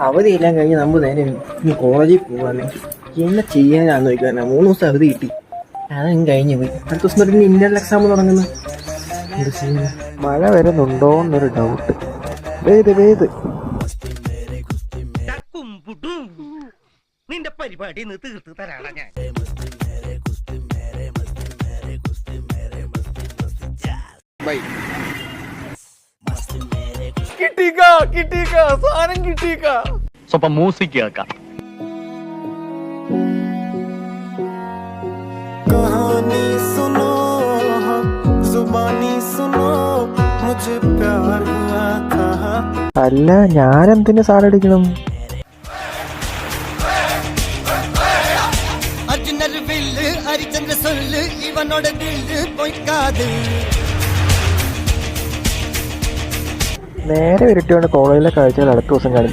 അവധിയെല്ലാം കഴിഞ്ഞ് നമ്മൾ നേരെ ഇനി കോളേജിൽ പോകാന്ന്. എന്നെ ചെയ്യാനാന്ന് ചോദിക്കാനാ. 3 ദിവസം അവധി കിട്ടി, അതും കഴിഞ്ഞു പോയി. അടുത്ത ദിവസം തൊട്ട് ഇന്റർണൽ എക്സാം തുടങ്ങുന്നു. എന്ത് ചെയ്യുന്നു? മഴ വരുന്നുണ്ടോ എന്നൊരു ഡൗട്ട്. വേത് നിന്റെ പരിപാടി തീർത്ത് തരാണ് ഞാൻ. സാധനം കിട്ടിയേക്ക. സ്വപ്പം മ്യൂസിക് കേൾക്കാം. कहानी सुनो, जुबानी सुनो, मुझे प्यार हुआ था. അല്ല, ഞാനെന്തിനു സാറടിക്കണം? അർജുനർ വില്ല് ഹരിചന്ദ്ര സൊല്ല് ഇവനോട് ദില്ല് പൊയ്ക്കാതെ. നേരെ വിരട്ടിയോണ്ട് കോളേജിലെ കാഴ്ചകൾ അടുത്ത ദിവസം കാണും.